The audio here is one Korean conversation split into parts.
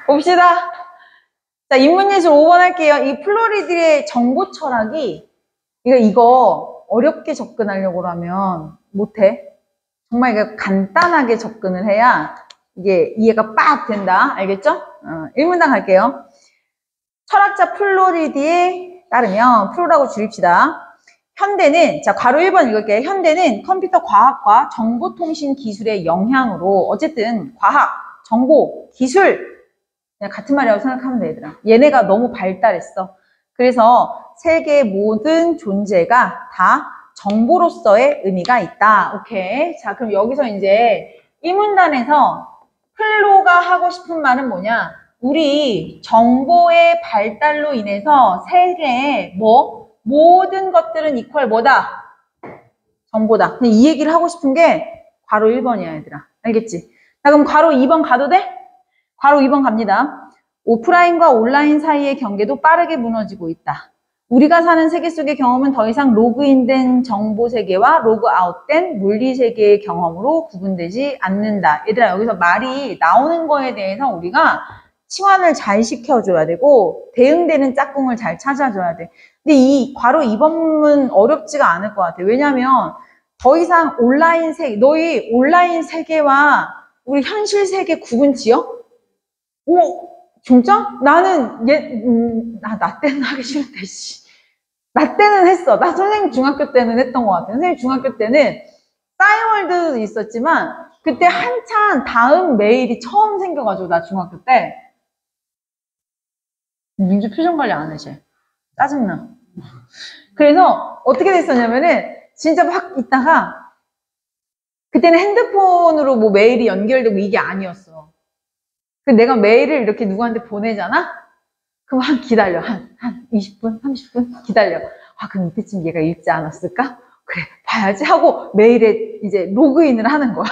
봅시다. 자, 인문예술 5번 할게요. 이 플로리드의 정보 철학이, 이거 어렵게 접근하려고 하면 못해. 정말 이거 간단하게 접근을 해야 이게 이해가 빡 된다. 알겠죠? 1문단 갈게요. 철학자 플로리드에 따르면, 프로라고 줄입시다. 현대는, 자, 괄호 1번 읽을게요. 현대는 컴퓨터 과학과 정보통신 기술의 영향으로, 어쨌든 과학, 정보, 기술, 그냥 같은 말이라고 생각하면 돼, 얘들아. 얘네가 너무 발달했어. 그래서 세계의 모든 존재가 다 정보로서의 의미가 있다. 오케이. 자, 그럼 여기서 이제 이 문단에서 플로가 하고 싶은 말은 뭐냐? 우리 정보의 발달로 인해서 세계의 모든 것들은 이퀄 뭐다? 정보다. 이 얘기를 하고 싶은 게 괄호 1번이야, 얘들아. 알겠지? 자, 그럼 괄호 2번 가도 돼? 괄호 2번 갑니다. 오프라인과 온라인 사이의 경계도 빠르게 무너지고 있다. 우리가 사는 세계 속의 경험은 더 이상 로그인된 정보 세계와 로그아웃된 물리 세계의 경험으로 구분되지 않는다. 얘들아, 여기서 말이 나오는 거에 대해서 우리가 치환을 잘 시켜줘야 되고 대응되는 짝꿍을 잘 찾아줘야 돼. 근데 이 괄호 2번은 어렵지가 않을 것 같아. 왜냐면 더 이상 온라인 세계, 너희 온라인 세계와 우리 현실 세계 구분 지어? 오, 진짜? 나는 나 때는 하기 싫은데, 씨. 나 때는 했어. 나 선생님 중학교 때는 했던 것 같아. 선생님 중학교 때는 싸이월드도 있었지만 그때 한참 다음 메일이 처음 생겨가지고 나 중학교 때 민주 표정 관리 안 해, 쟤. 짜증나. 그래서 어떻게 됐었냐면은 진짜 막 있다가 그때는 핸드폰으로 뭐 메일이 연결되고 이게 아니었어. 내가 메일을 이렇게 누구한테 보내잖아? 그럼 기다려. 한 20분, 30분 기다려. 아, 그럼 이때쯤 얘가 읽지 않았을까? 그래, 봐야지 하고 메일에 이제 로그인을 하는 거야.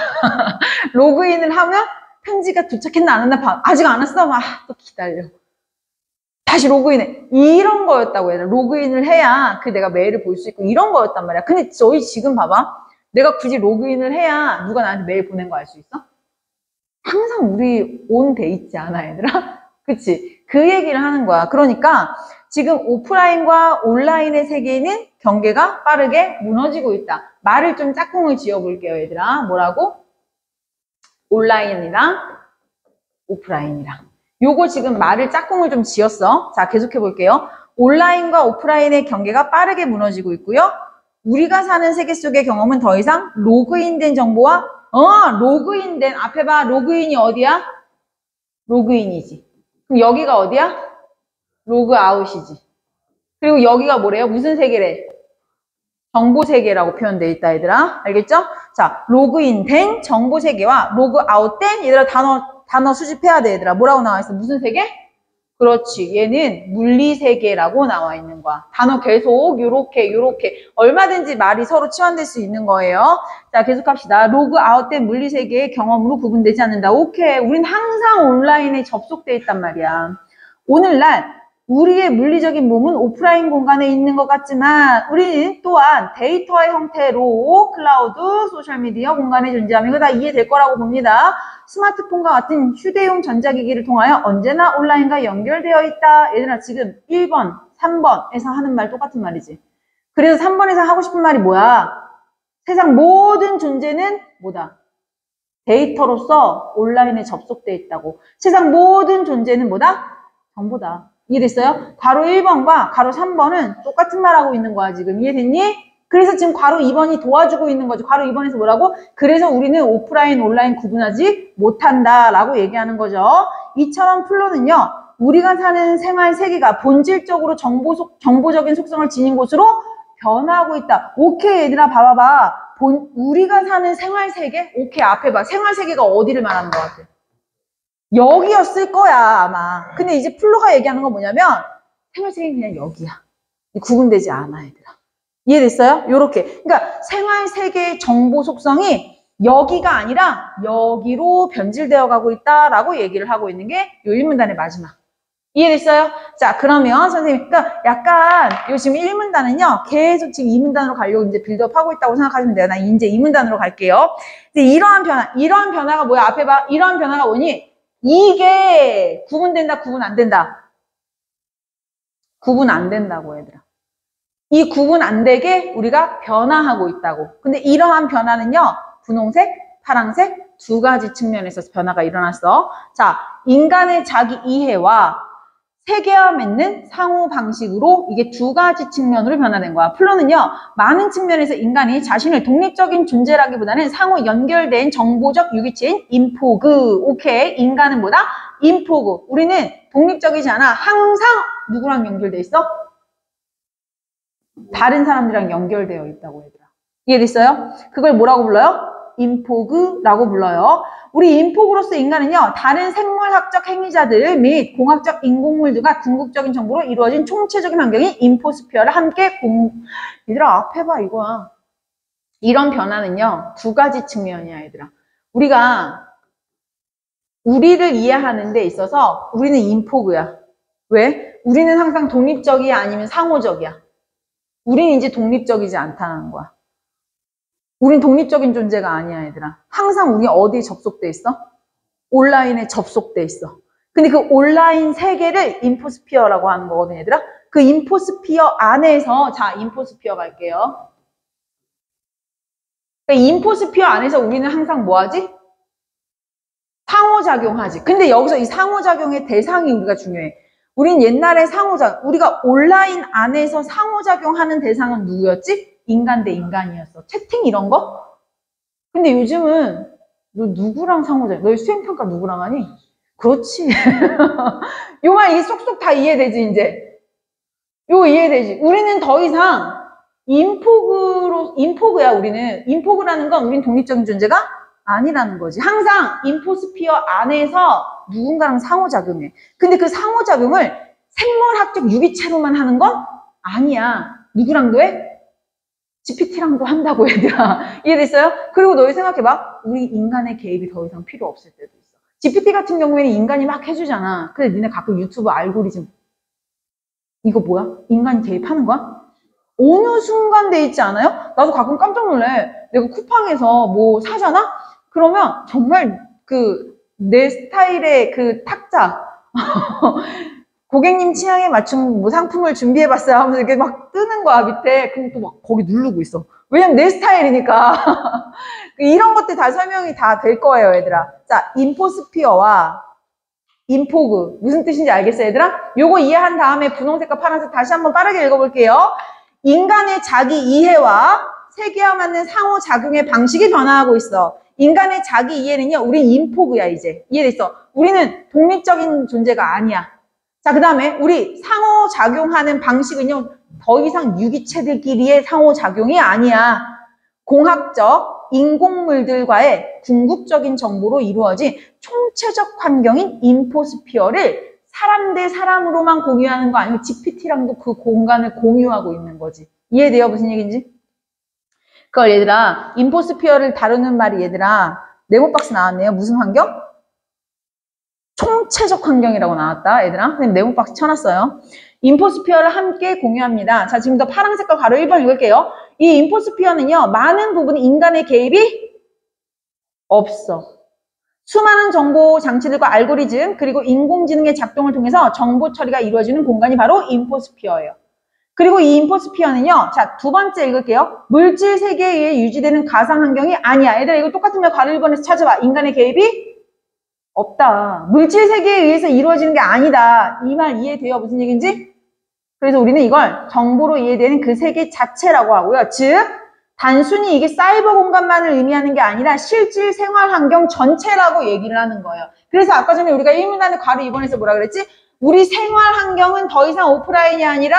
로그인을 하면 편지가 도착했나 안 했나 봐. 아직 안 왔어? 또 기다려. 다시 로그인해. 이런 거였다고 얘들아. 로그인을 해야 내가 메일을 볼 수 있고 이런 거였단 말이야. 근데 저희 지금 봐봐. 내가 굳이 로그인을 해야 누가 나한테 메일 보낸 거 알 수 있어? 항상 우리 온 돼 있지 않아, 얘들아? 그치? 그 얘기를 하는 거야. 그러니까 지금 오프라인과 온라인의 세계에는 경계가 빠르게 무너지고 있다. 말을 좀 짝꿍을 지어볼게요, 얘들아. 뭐라고? 온라인이랑 오프라인이랑. 요거 지금 말을 짝꿍을 좀 지었어. 자, 계속해 볼게요. 온라인과 오프라인의 경계가 빠르게 무너지고 있고요. 우리가 사는 세계 속의 경험은 더 이상 로그인된 정보와 로그인된, 앞에 봐. 로그인이 어디야? 로그인이지. 그럼 여기가 어디야? 로그아웃이지. 그리고 여기가 뭐래요? 무슨 세계래? 정보 세계라고 표현되어 있다, 얘들아. 알겠죠? 자, 로그인된 정보 세계와 로그아웃된, 얘들아 단어 수집해야 돼, 얘들아. 뭐라고 나와 있어? 무슨 세계? 그렇지. 얘는 물리 세계라고 나와 있는 거야. 단어 계속 요렇게 얼마든지 말이 서로 치환될 수 있는 거예요. 자, 계속합시다. 로그아웃된 물리 세계의 경험으로 구분되지 않는다. 오케이. 우린 항상 온라인에 접속돼 있단 말이야. 오늘날 우리의 물리적인 몸은 오프라인 공간에 있는 것 같지만 우리는 또한 데이터의 형태로 클라우드, 소셜미디어 공간에 존재하며 이거 다 이해될 거라고 봅니다. 스마트폰과 같은 휴대용 전자기기를 통하여 언제나 온라인과 연결되어 있다. 얘들아 지금 1번, 3번에서 하는 말 똑같은 말이지. 그래서 3번에서 하고 싶은 말이 뭐야? 세상 모든 존재는 뭐다? 데이터로서 온라인에 접속돼 있다고. 세상 모든 존재는 뭐다? 정보다. 이해됐어요? 괄호 1번과 괄호 3번은 똑같은 말하고 있는 거야, 지금. 이해됐니? 그래서 지금 괄호 2번이 도와주고 있는 거죠. 괄호 2번에서 뭐라고? 그래서 우리는 오프라인, 온라인 구분하지 못한다 라고 얘기하는 거죠. 이처럼 플로는요, 우리가 사는 생활 세계가 본질적으로 정보적인 속성을 지닌 곳으로 변화하고 있다. 오케이, 얘들아, 봐봐봐. 우리가 사는 생활 세계? 오케이, 앞에 봐. 생활 세계가 어디를 말하는 것 같아? 여기였을 거야, 아마. 근데 이제 플로가 얘기하는 건 뭐냐면, 생활세계는 그냥 여기야. 구분되지 않아, 얘들아. 이해됐어요? 요렇게. 그러니까 생활세계의 정보 속성이 여기가 아니라 여기로 변질되어 가고 있다라고 얘기를 하고 있는 게 요 1문단의 마지막. 이해됐어요? 자, 그러면 선생님, 그러니까 약간 요 지금 1문단은요, 계속 지금 2문단으로 가려고 이제 빌드업 하고 있다고 생각하시면 돼요. 나 이제 2문단으로 갈게요. 이제 이러한 변화가 뭐야? 앞에 봐. 이러한 변화가 뭐니? 이게 구분된다, 구분 안 된다. 구분 안 된다고, 얘들아. 이 구분 안 되게 우리가 변화하고 있다고. 근데 이러한 변화는요, 분홍색, 파랑색 두 가지 측면에서 변화가 일어났어. 자, 인간의 자기 이해와 세계와 맺는 상호 방식으로 이게 두 가지 측면으로 변화된 거야. 플로는요, 많은 측면에서 인간이 자신을 독립적인 존재라기보다는 상호 연결된 정보적 유기체인 인포그. 오케이. 인간은 뭐다? 인포그. 우리는 독립적이지 않아. 항상 누구랑 연결돼 있어? 다른 사람들이랑 연결되어 있다고 얘들아. 이해됐어요? 그걸 뭐라고 불러요? 인포그라고 불러요. 우리 인포그로서 인간은요, 다른 생물학적 행위자들 및 공학적 인공물들과 궁극적인 정보로 이루어진 총체적인 환경인 인포스피어를 함께 얘들아, 앞에 봐, 이거야. 이런 변화는요, 두 가지 측면이야, 얘들아. 우리를 이해하는 데 있어서 우리는 인포그야. 왜? 우리는 항상 독립적이야, 아니면 상호적이야? 우리는 이제 독립적이지 않다는 거야. 우린 독립적인 존재가 아니야, 얘들아. 항상 우리 어디에 접속돼 있어? 온라인에 접속돼 있어. 근데 그 온라인 세계를 인포스피어라고 하는 거거든, 얘들아. 그 인포스피어 안에서, 자, 인포스피어 갈게요. 그러니까 인포스피어 안에서 우리는 항상 뭐 하지? 상호작용하지. 근데 여기서 이 상호작용의 대상이 우리가 중요해. 우린 옛날에 우리가 온라인 안에서 상호작용하는 대상은 누구였지? 인간 대 인간이었어. 채팅 이런 거? 근데 요즘은 너 누구랑 상호작용? 너희 수행평가 누구랑 하니? 그렇지. 요만 이게 쏙쏙 다 이해되지, 이제. 요거 이해되지. 우리는 더 이상 인포그야, 우리는. 인포그라는 건 우린 독립적인 존재가 아니라는 거지. 항상 인포스피어 안에서 누군가랑 상호작용해. 근데 그 상호작용을 생물학적 유기체로만 하는 건 아니야. 누구랑도 해? GPT랑도 한다고, 얘들아. 이해됐어요? 그리고 너희 생각해봐. 우리 인간의 개입이 더 이상 필요 없을 때도 있어. GPT 같은 경우에는 인간이 막 해주잖아. 근데 니네 가끔 유튜브 알고리즘 이거 뭐야? 인간이 개입하는 거야? 어느 순간 돼 있지 않아요? 나도 가끔 깜짝 놀래. 내가 쿠팡에서 뭐 사잖아? 그러면 정말 내 스타일의 그 탁자 고객님 취향에 맞춘 뭐 상품을 준비해봤어요 하면서 이렇게 막 뜨는 거야, 밑에. 그럼 또 막 거기 누르고 있어. 왜냐면 내 스타일이니까. 이런 것들 다 설명이 다 될 거예요, 얘들아. 자, 인포스피어와 인포그. 무슨 뜻인지 알겠어, 얘들아? 요거 이해한 다음에 분홍색과 파란색 다시 한번 빠르게 읽어볼게요. 인간의 자기 이해와 세계와 맞는 상호작용의 방식이 변화하고 있어. 인간의 자기 이해는요, 우린 인포그야, 이제. 이해됐어? 우리는 독립적인 존재가 아니야. 자, 그 다음에 우리 상호작용하는 방식은요, 더 이상 유기체들끼리의 상호작용이 아니야. 공학적 인공물들과의 궁극적인 정보로 이루어진 총체적 환경인 인포스피어를 사람 대 사람으로만 공유하는 거 아니고 GPT랑도 그 공간을 공유하고 있는 거지. 이해돼요? 무슨 얘기인지? 그걸 얘들아, 인포스피어를 다루는 말이 얘들아, 네모박스 나왔네요. 무슨 환경? 총체적 환경이라고 나왔다, 얘들아. 선생님 네모박스 쳐놨어요. 인포스피어를 함께 공유합니다. 자, 지금부터 파란색과 가로 1번 읽을게요. 이 인포스피어는요, 많은 부분 인간의 개입이 없어. 수많은 정보 장치들과 알고리즘, 그리고 인공지능의 작동을 통해서 정보 처리가 이루어지는 공간이 바로 인포스피어예요. 그리고 이 인포스피어는요, 자, 두 번째 읽을게요. 물질 세계에 의해 유지되는 가상 환경이 아니야. 얘들아, 이거 똑같으면 가로 1번에서 찾아봐. 인간의 개입이 없다. 물질 세계에 의해서 이루어지는 게 아니다. 이 말 이해돼요? 무슨 얘기인지? 그래서 우리는 이걸 정보로 이해되는 그 세계 자체라고 하고요. 즉, 단순히 이게 사이버 공간만을 의미하는 게 아니라 실질 생활 환경 전체라고 얘기를 하는 거예요. 그래서 아까 전에 우리가 1문단의 가로 2번에서 뭐라 그랬지? 우리 생활 환경은 더 이상 오프라인이 아니라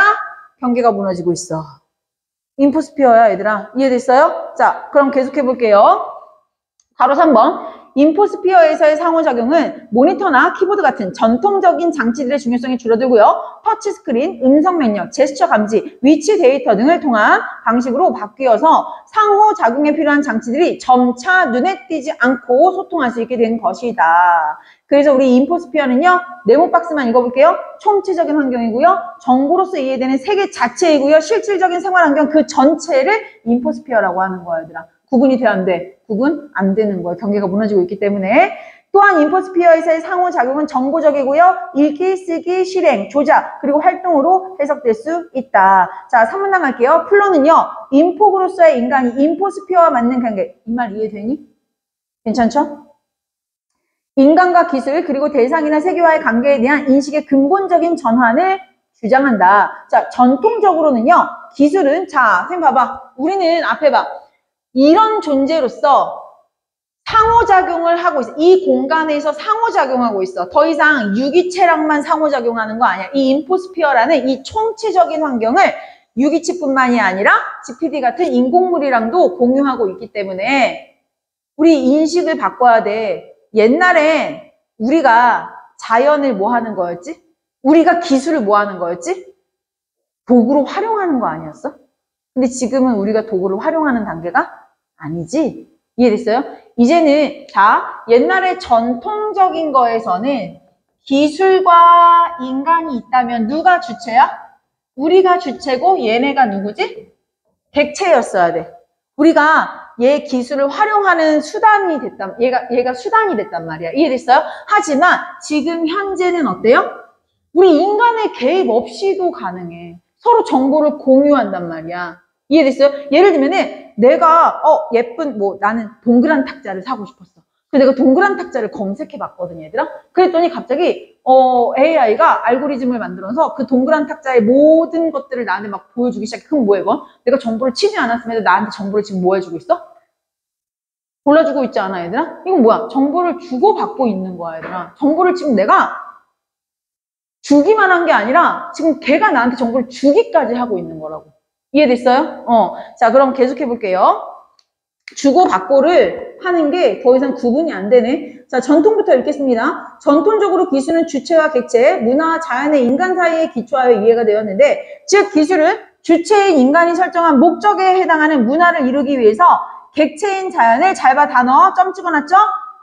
경계가 무너지고 있어. 인포스피어야, 얘들아. 이해됐어요? 자, 그럼 계속해 볼게요. 가로 3번. 인포스피어에서의 상호작용은 모니터나 키보드 같은 전통적인 장치들의 중요성이 줄어들고요. 터치스크린, 음성 면역, 제스처 감지, 위치 데이터 등을 통한 방식으로 바뀌어서 상호작용에 필요한 장치들이 점차 눈에 띄지 않고 소통할 수 있게 된 것이다. 그래서 우리 인포스피어는요. 네모 박스만 읽어볼게요. 총체적인 환경이고요. 정보로서 이해되는 세계 자체이고요. 실질적인 생활 환경 그 전체를 인포스피어라고 하는 거야, 얘들아. 구분이 돼야 안 돼? 구분 안 되는 거예요. 경계가 무너지고 있기 때문에. 또한 인포스피어에서의 상호작용은 정보적이고요. 읽기, 쓰기, 실행, 조작, 그리고 활동으로 해석될 수 있다. 자, 3문단 갈게요. 플로는요. 인포그로서의 인간이 인포스피어와 맞는 관계. 이 말 이해되니? 괜찮죠? 인간과 기술 그리고 대상이나 세계와의 관계에 대한 인식의 근본적인 전환을 주장한다. 자, 전통적으로는요. 기술은 자, 선생님 봐봐. 우리는 앞에 봐. 이런 존재로서 상호작용을 하고 있어. 이 공간에서 상호작용하고 있어. 더 이상 유기체랑만 상호작용하는 거 아니야. 이 인포스피어라는 이 총체적인 환경을 유기체뿐만이 아니라 GPT 같은 인공물이랑도 공유하고 있기 때문에 우리 인식을 바꿔야 돼. 옛날에 우리가 자연을 뭐 하는 거였지? 우리가 기술을 뭐 하는 거였지? 도구로 활용하는 거 아니었어? 근데 지금은 우리가 도구를 활용하는 단계가 아니지? 이해됐어요? 이제는 자, 옛날에 전통적인 거에서는 기술과 인간이 있다면 누가 주체야? 우리가 주체고 얘네가 누구지? 객체였어야 돼. 우리가 얘 기술을 활용하는 수단이 됐단, 얘가 수단이 됐단 말이야. 이해됐어요? 하지만 지금 현재는 어때요? 우리 인간의 개입 없이도 가능해. 서로 정보를 공유한단 말이야. 이해됐어요? 예를 들면은 내가 예쁜 나는 동그란 탁자를 사고 싶었어. 그래서 내가 동그란 탁자를 검색해 봤거든, 얘들아. 그랬더니 갑자기 AI가 알고리즘을 만들어서 그 동그란 탁자의 모든 것들을 나한테 막 보여주기 시작해. 그럼 뭐야 이건? 내가 정보를 치지 않았음에도 나한테 정보를 지금 뭐 해주고 있어? 골라주고 있지 않아, 얘들아? 이건 뭐야? 정보를 주고받고 있는 거야, 얘들아. 정보를 지금 내가 주기만 한 게 아니라 지금 걔가 나한테 정보를 주기까지 하고 있는 거라고. 이해됐어요? 자, 그럼 계속해 볼게요. 주고받고를 하는 게 더 이상 구분이 안 되네. 자, 전통부터 읽겠습니다. 전통적으로 기술은 주체와 객체, 문화와 자연의 인간 사이에 기초하여 이해가 되었는데, 즉 기술은 주체인 인간이 설정한 목적에 해당하는 문화를 이루기 위해서 객체인 자연을 잘 봐 단어 점 찍어놨죠?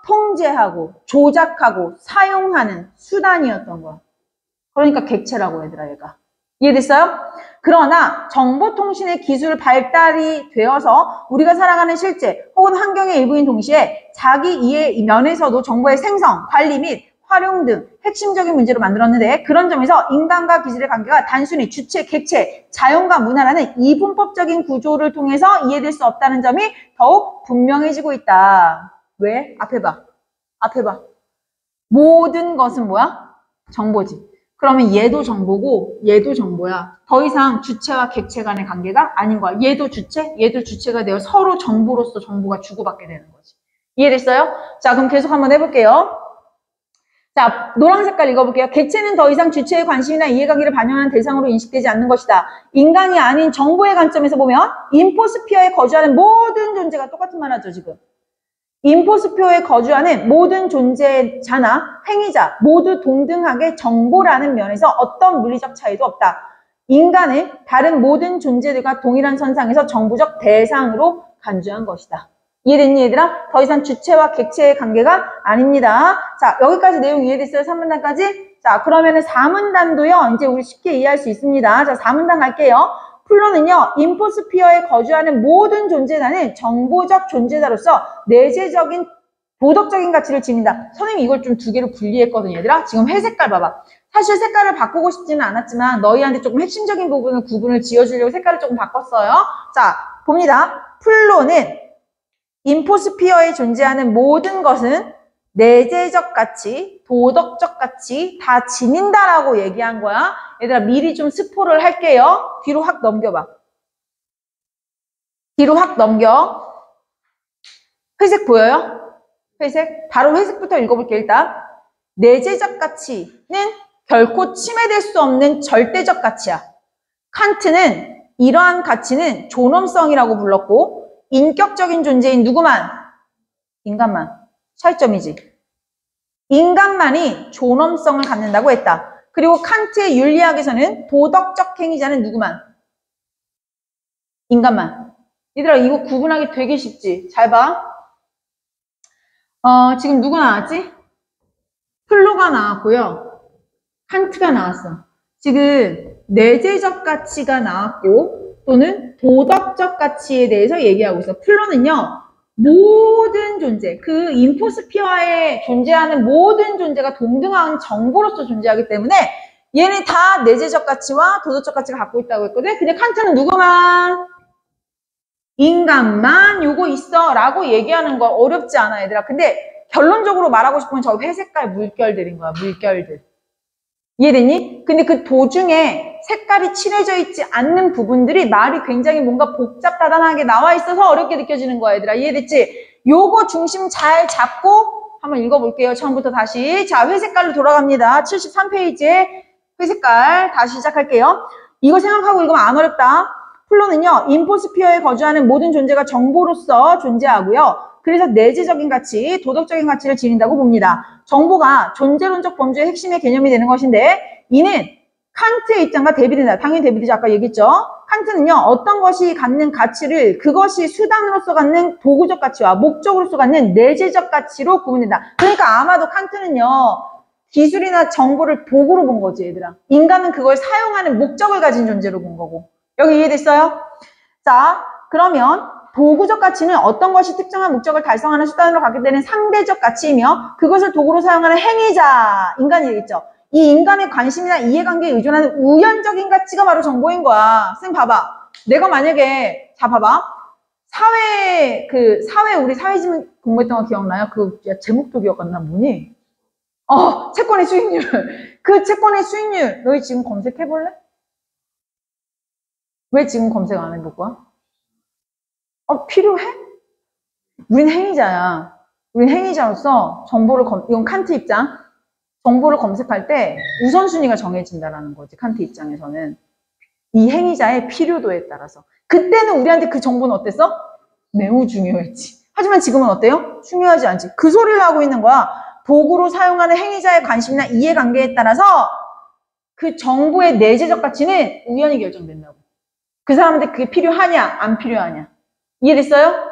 통제하고 조작하고 사용하는 수단이었던 거야. 그러니까 객체라고 얘들아, 얘가. 이해됐어요? 그러나 정보통신의 기술 발달이 되어서 우리가 살아가는 실제 혹은 환경의 일부인 동시에 자기 이해 면에서도 정보의 생성, 관리 및 활용 등 핵심적인 문제로 만들었는데 그런 점에서 인간과 기술의 관계가 단순히 주체, 객체, 자연과 문화라는 이분법적인 구조를 통해서 이해될 수 없다는 점이 더욱 분명해지고 있다. 왜? 앞에 봐. 앞에 봐. 모든 것은 뭐야? 정보지. 그러면 얘도 정보고 얘도 정보야. 더 이상 주체와 객체 간의 관계가 아닌 거야. 얘도 주체, 얘도 주체가 되어 서로 정보로서 정보가 주고받게 되는 거지. 이해됐어요? 자, 그럼 계속 한번 해볼게요. 자, 노란 색깔 읽어볼게요. 객체는 더 이상 주체의 관심이나 이해관계를 반영하는 대상으로 인식되지 않는 것이다. 인간이 아닌 정보의 관점에서 보면 인포스피어에 거주하는 모든 존재가 똑같은 말 하죠, 지금. 인포스피어에 거주하는 모든 존재자나 행위자 모두 동등하게 정보라는 면에서 어떤 물리적 차이도 없다. 인간은 다른 모든 존재들과 동일한 선상에서 정보적 대상으로 간주한 것이다. 이해됐니 얘들아? 더 이상 주체와 객체의 관계가 아닙니다. 자, 여기까지 내용 이해됐어요? 3문단까지? 자, 그러면은 4문단도요. 이제 우리 쉽게 이해할 수 있습니다. 자, 4문단 갈게요. 플로는요, 인포스피어에 거주하는 모든 존재자는 정보적 존재자로서 내재적인 도덕적인 가치를 지닌다. 선생님이 이걸 좀 두 개로 분리했거든요, 얘들아. 지금 회색깔 봐봐. 사실 색깔을 바꾸고 싶지는 않았지만 너희한테 조금 핵심적인 부분을 구분을 지어주려고 색깔을 조금 바꿨어요. 자, 봅니다. 플로는 인포스피어에 존재하는 모든 것은 내재적 가치, 도덕적 가치 다 지닌다라고 얘기한 거야. 얘들아 미리 좀 스포를 할게요. 뒤로 확 넘겨봐. 뒤로 확 넘겨. 회색 보여요? 회색? 바로 회색부터 읽어볼게요. 일단 내재적 가치는 결코 침해될 수 없는 절대적 가치야. 칸트는 이러한 가치는 존엄성이라고 불렀고 인격적인 존재인 누구만? 인간만. 차이점이지. 인간만이 존엄성을 갖는다고 했다. 그리고 칸트의 윤리학에서는 도덕적 행위자는 누구만? 인간만. 얘들아 이거 구분하기 되게 쉽지. 잘 봐. 지금 누가 나왔지? 플로가 나왔고요. 칸트가 나왔어. 지금 내재적 가치가 나왔고 또는 도덕적 가치에 대해서 얘기하고 있어. 플로는요. 모든 존재, 그 인포스피어에 존재하는 모든 존재가 동등한 정보로서 존재하기 때문에 얘네 다 내재적 가치와 도덕적 가치가 갖고 있다고 했거든. 근데 칸트는 누구만? 인간만 요거 있어 라고 얘기하는 거 어렵지 않아 얘들아. 근데 결론적으로 말하고 싶으면 저 회색깔 물결들인 거야. 물결들. 이해됐니? 근데 그 도중에 색깔이 칠해져 있지 않는 부분들이 말이 굉장히 뭔가 복잡다단하게 나와 있어서 어렵게 느껴지는 거야 얘들아. 이해됐지? 요거 중심 잘 잡고 한번 읽어볼게요. 처음부터 다시. 자, 회색깔로 돌아갑니다. 73페이지에 회색깔 다시 시작할게요. 이거 생각하고 읽으면 안 어렵다. 플로는요. 인포스피어에 거주하는 모든 존재가 정보로서 존재하고요. 그래서 내재적인 가치, 도덕적인 가치를 지닌다고 봅니다. 정보가 존재론적 범주의 핵심의 개념이 되는 것인데 이는 칸트의 입장과 대비된다. 당연히 대비되죠. 아까 얘기했죠. 칸트는요. 어떤 것이 갖는 가치를 그것이 수단으로서 갖는 도구적 가치와 목적으로서 갖는 내재적 가치로 구분된다. 그러니까 아마도 칸트는요. 기술이나 정보를 도구로 본 거지 얘들아. 인간은 그걸 사용하는 목적을 가진 존재로 본 거고. 여기 이해됐어요? 자, 그러면 도구적 가치는 어떤 것이 특정한 목적을 달성하는 수단으로 갖게 되는 상대적 가치이며 그것을 도구로 사용하는 행위자, 인간이겠죠. 이 인간의 관심이나 이해관계에 의존하는 우연적인 가치가 바로 정보인 거야. 쌤 봐봐. 내가 만약에 자 봐봐. 우리 사회지문 공부했던 거 기억나요? 제목도 기억 안 나. 뭐니? 채권의 수익률. 그 채권의 수익률 너희 지금 검색해볼래? 왜 지금 검색 안 해볼 거야? 필요해? 우린 행위자야. 우린 행위자로서 정보를 이건 칸트 입장. 정보를 검색할 때 우선순위가 정해진다라는 거지. 칸트 입장에서는. 이 행위자의 필요도에 따라서. 그때는 우리한테 그 정보는 어땠어? 매우 중요했지. 하지만 지금은 어때요? 중요하지 않지. 그 소리를 하고 있는 거야. 도구로 사용하는 행위자의 관심이나 이해관계에 따라서 그 정보의 내재적 가치는 우연히 결정된다고. 그 사람한테 그게 필요하냐, 안 필요하냐. 이해됐어요?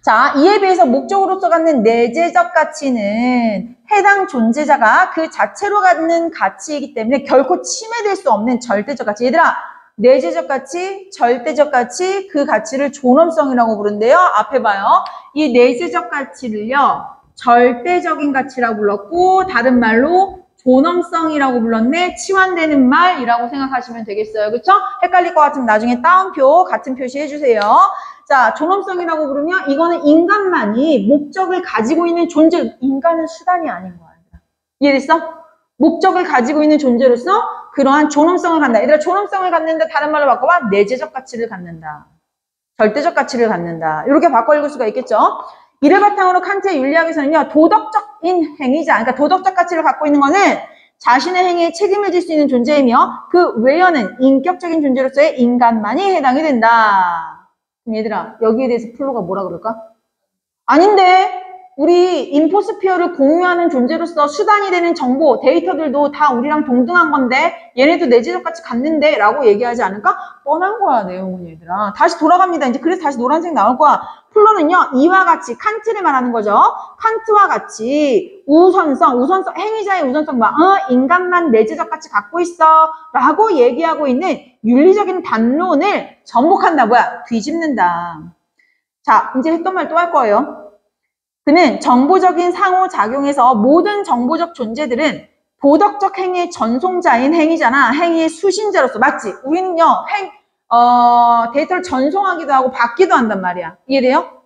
자, 이에 비해서 목적으로서 갖는 내재적 가치는 해당 존재자가 그 자체로 갖는 가치이기 때문에 결코 침해될 수 없는 절대적 가치. 얘들아, 내재적 가치, 절대적 가치, 그 가치를 존엄성이라고 부른대요. 앞에 봐요. 이 내재적 가치를요, 절대적인 가치라고 불렀고, 다른 말로 존엄성이라고 불렀네. 치환되는 말이라고 생각하시면 되겠어요. 그쵸? 헷갈릴 것 같으면 나중에 따옴표 같은 표시 해주세요. 자, 존엄성이라고 부르면 이거는 인간만이 목적을 가지고 있는 존재, 인간은 수단이 아닌 거야. 이해됐어? 목적을 가지고 있는 존재로서 그러한 존엄성을 갖는다. 얘들아, 존엄성을 갖는다. 다른 말로 바꿔봐. 내재적 가치를 갖는다. 절대적 가치를 갖는다. 이렇게 바꿔 읽을 수가 있겠죠? 이를 바탕으로 칸트의 윤리학에서는요, 도덕적인 행위자, 그러니까 도덕적 가치를 갖고 있는 거는 자신의 행위에 책임을 질 수 있는 존재이며 그 외연은 인격적인 존재로서의 인간만이 해당이 된다. 얘들아, 여기에 대해서 플로가 뭐라 그럴까? 아닌데, 우리 인포스피어를 공유하는 존재로서 수단이 되는 정보, 데이터들도 다 우리랑 동등한 건데 얘네도 내재적 가치 갖는데 라고 얘기하지 않을까? 뻔한 거야, 내용은 얘들아. 다시 돌아갑니다. 이제 그래서 다시 노란색 나올 거야. 플로는요, 이와 같이 칸트를 말하는 거죠. 칸트와 같이 우선성, 행위자의 우선성 봐. 인간만 내재적 가치 갖고 있어 라고 얘기하고 있는 윤리적인 반론을 전복한다. 뭐야? 뒤집는다. 자, 이제 했던 말 또 할 거예요. 그는 정보적인 상호작용에서 모든 정보적 존재들은 도덕적 행위의 전송자인 행위자나 행위의 수신자로서, 맞지? 우리는요, 데이터를 전송하기도 하고 받기도 한단 말이야. 이해돼요?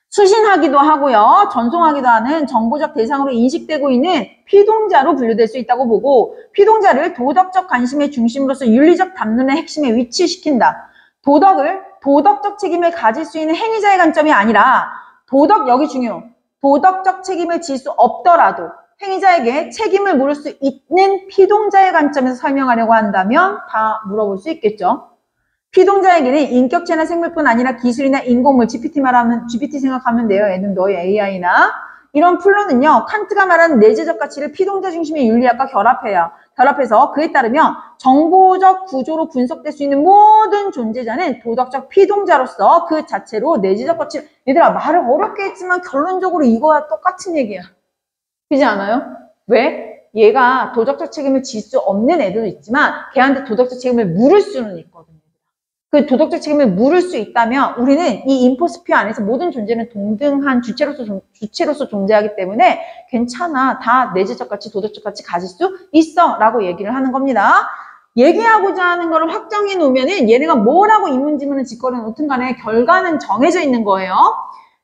수신하기도 하고요, 전송하기도 하는 정보적 대상으로 인식되고 있는 피동자로 분류될 수 있다고 보고, 피동자를 도덕적 관심의 중심으로서 윤리적 담론의 핵심에 위치시킨다. 도덕적 책임을 가질 수 있는 행위자의 관점이 아니라 여기 중요. 도덕적 책임을 질 수 없더라도 행위자에게 책임을 물을 수 있는 피동자의 관점에서 설명하려고 한다면 다 물어볼 수 있겠죠. 피동자에게는 인격체나 생물뿐 아니라 기술이나 인공물, GPT 말하면, GPT 생각하면 돼요. 얘는 너희 AI나. 이런 플로는요, 칸트가 말하는 내재적 가치를 피동자 중심의 윤리학과 결합해서 그에 따르면 정보적 구조로 분석될 수 있는 모든 존재자는 도덕적 피동자로서 그 자체로 내재적 가치를, 얘들아, 말을 어렵게 했지만 결론적으로 이거와 똑같은 얘기야. 그렇지 않아요? 왜? 얘가 도덕적 책임을 질 수 없는 애들도 있지만 걔한테 도덕적 책임을 물을 수는 있거든요. 그 도덕적 책임을 물을 수 있다면 우리는 이 인포스피어 안에서 모든 존재는 동등한 주체로서 존재하기 때문에 괜찮아. 다 내재적 가치, 도덕적 가치 가질 수 있어. 라고 얘기를 하는 겁니다. 얘기하고자 하는 거를 확정해 놓으면은 얘네가 뭐라고 인문지문을 짓거려 놓든 간에 결과는 정해져 있는 거예요.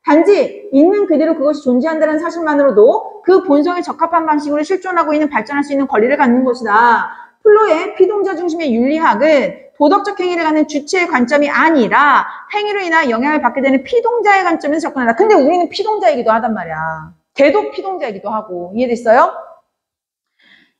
단지 있는 그대로 그것이 존재한다는 사실만으로도 그 본성에 적합한 방식으로 실존하고 있는 발전할 수 있는 권리를 갖는 것이다. 플로의 피동자 중심의 윤리학은 도덕적 행위를 갖는 주체의 관점이 아니라 행위로 인한 영향을 받게 되는 피동자의 관점에서 접근한다. 근데 우리는 피동자이기도 하단 말이야. 걔도 피동자이기도 하고. 이해됐어요?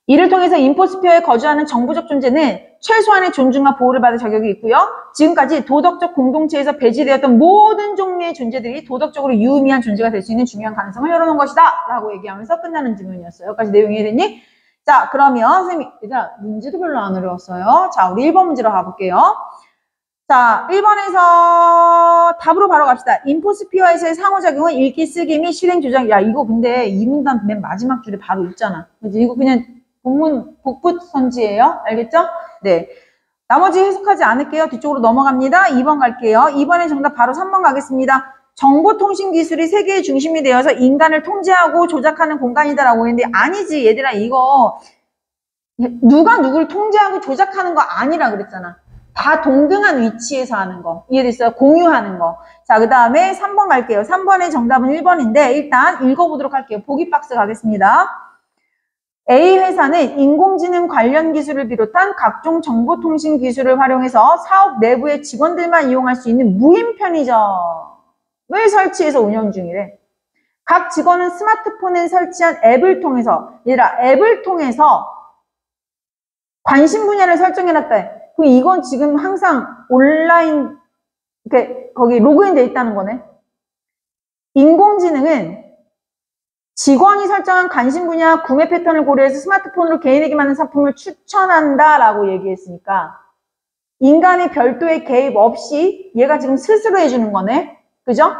이를 통해서 인포스피어에 거주하는 정보적 존재는 최소한의 존중과 보호를 받을 자격이 있고요. 지금까지 도덕적 공동체에서 배제되었던 모든 종류의 존재들이 도덕적으로 유의미한 존재가 될 수 있는 중요한 가능성을 열어놓은 것이다. 라고 얘기하면서 끝나는 질문이었어요. 여기까지 내용 이해됐니? 자, 그러면 선생님이 얘들아 문제도 별로 안 어려웠어요. 자, 우리 1번 문제로 가볼게요. 자, 1번에서 답으로 바로 갑시다. 인포스피어에서의 상호작용은 읽기, 쓰기 및 실행 조작. 야, 이거 근데 이 문단 맨 마지막 줄에 바로 있잖아. 그치? 이거 그냥 본문 복붙 선지예요. 알겠죠? 네. 나머지 해석하지 않을게요. 뒤쪽으로 넘어갑니다. 2번 갈게요. 2번의 정답 바로 3번 가겠습니다. 정보통신 기술이 세계의 중심이 되어서 인간을 통제하고 조작하는 공간이다라고 했는데 아니지 얘들아 이거 누가 누구를 통제하고 조작하는 거 아니라 그랬잖아. 다 동등한 위치에서 하는 거. 이해됐어요? 공유하는 거. 자, 그 다음에 3번 갈게요. 3번의 정답은 1번인데 일단 읽어보도록 할게요. 보기 박스 가겠습니다. A 회사는 인공지능 관련 기술을 비롯한 각종 정보통신 기술을 활용해서 사업 내부의 직원들만 이용할 수 있는 무인 편의점을 설치해서 운영 중이래. 각 직원은 스마트폰에 설치한 앱을 통해서 얘들아 앱을 통해서 관심 분야를 설정해놨다. 그럼 이건 지금 항상 온라인 거기 로그인 돼 있다는 거네. 인공지능은 직원이 설정한 관심 분야 구매 패턴을 고려해서 스마트폰으로 개인에게 맞는 상품을 추천한다라고 얘기했으니까 인간의 별도의 개입 없이 얘가 지금 스스로 해주는 거네. 그죠?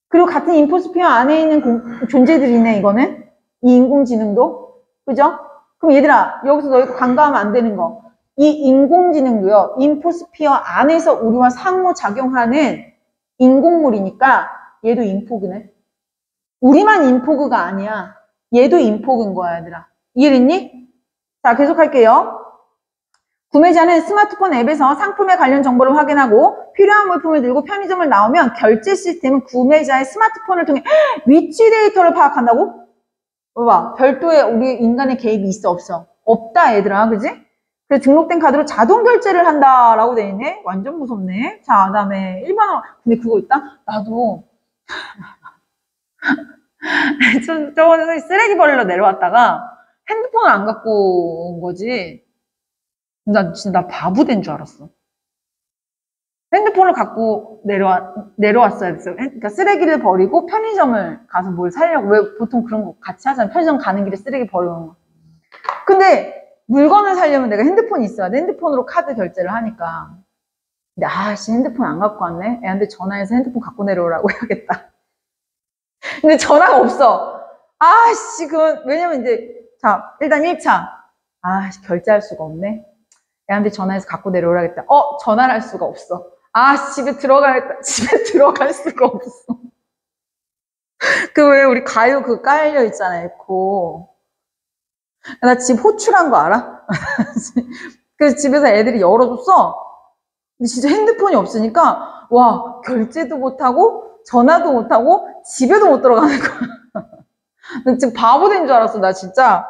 그리고 같은 인포스피어 안에 있는 존재들이네 이거는. 이 인공지능도. 그죠? 그럼 얘들아 여기서 너희가 간과하면 안 되는 거. 이 인공지능도요. 인포스피어 안에서 우리와 상호작용하는 인공물이니까 얘도 인포그네. 우리만 인포그가 아니야. 얘도 인포그인 거야, 얘들아. 이해됐니? 자, 계속할게요. 구매자는 스마트폰 앱에서 상품에 관련 정보를 확인하고 필요한 물품을 들고 편의점을 나오면 결제 시스템은 구매자의 스마트폰을 통해 위치 데이터를 파악한다고? 봐봐. 별도의 우리 인간의 개입이 있어, 없어? 없다, 얘들아. 그지? 그래서 등록된 카드로 자동 결제를 한다라고 돼 있네? 완전 무섭네. 자, 그 다음에 1번으로. 근데 그거 있다? 나도. 저번에 쓰레기 버리러 내려왔다가 핸드폰을 안 갖고 온 거지. 나 진짜 나 바보 된 줄 알았어. 핸드폰을 갖고 내려왔어야 됐어요. 그러니까 쓰레기를 버리고 편의점을 가서 뭘 사려고. 왜 보통 그런 거 같이 하잖아. 편의점 가는 길에 쓰레기 버리는 거. 근데 물건을 사려면 내가 핸드폰이 있어야 돼. 핸드폰으로 카드 결제를 하니까. 근데 아씨 핸드폰 안 갖고 왔네. 애한테 전화해서 핸드폰 갖고 내려오라고 해야겠다. 근데 전화가 없어. 아씨, 왜냐면 이제, 자, 일단 1차. 아씨, 결제할 수가 없네. 애한테 전화해서 갖고 내려오라겠다. 전화를 할 수가 없어. 집에 들어가야겠다. 집에 들어갈 수가 없어. 왜 우리 가요 깔려 있잖아, 에코. 나 집 호출한 거 알아? 그래서 집에서 애들이 열어줬어. 근데 진짜 핸드폰이 없으니까, 와, 결제도 못하고, 전화도 못하고 집에도 못 들어가는 거야. 나 지금 바보 된 줄 알았어. 나 진짜.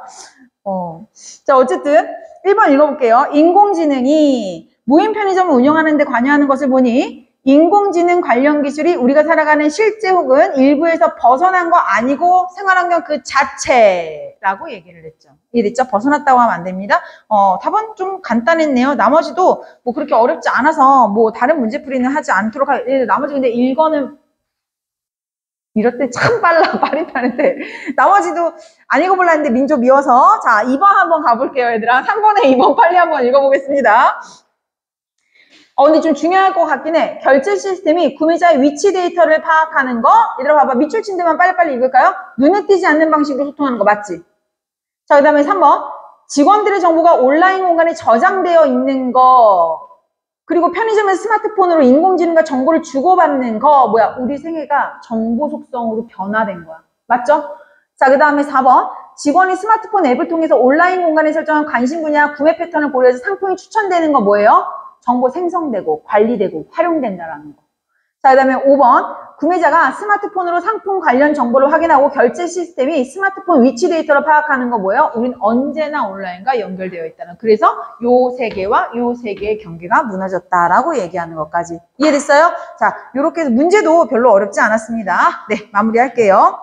자, 어쨌든 1번 읽어볼게요. 인공지능이 무인 편의점을 운영하는 데 관여하는 것을 보니 인공지능 관련 기술이 우리가 살아가는 실제 혹은 일부에서 벗어난 거 아니고 생활환경 그 자체라고 얘기를 했죠. 이해됐죠? 벗어났다고 하면 안 됩니다. 답은 좀 간단했네요. 나머지도 뭐 그렇게 어렵지 않아서 뭐 다른 문제풀이는 하지 않도록 나머지 근데 1권은 이럴 때 참 빨라, 빠릿빠릿해. 나머지도 안 읽어볼라 했는데 민조 미워서. 자, 2번 한번 가볼게요, 얘들아. 3번에 2번 빨리 한번 읽어보겠습니다. 근데 좀 중요할 것 같긴 해. 결제 시스템이 구매자의 위치 데이터를 파악하는 거. 얘들아 봐봐. 밑줄 친 데만 빨리빨리 읽을까요? 눈에 띄지 않는 방식으로 소통하는 거 맞지? 자, 그 다음에 3번. 직원들의 정보가 온라인 공간에 저장되어 있는 거. 그리고 편의점에서 스마트폰으로 인공지능과 정보를 주고받는 거. 뭐야? 우리 생애가 정보 속성으로 변화된 거야. 맞죠? 자, 그 다음에 4번. 직원이 스마트폰 앱을 통해서 온라인 공간에 설정한 관심 분야, 구매 패턴을 고려해서 상품이 추천되는 거 뭐예요? 정보 생성되고 관리되고 활용된다라는 거. 자, 그 다음에 5번. 구매자가 스마트폰으로 상품 관련 정보를 확인하고 결제 시스템이 스마트폰 위치 데이터를 파악하는 거 뭐예요? 우린 언제나 온라인과 연결되어 있다는. 그래서 요 세 개와 요 세 개의 경계가 무너졌다라고 얘기하는 것까지. 이해됐어요? 자, 요렇게 해서 문제도 별로 어렵지 않았습니다. 네, 마무리할게요.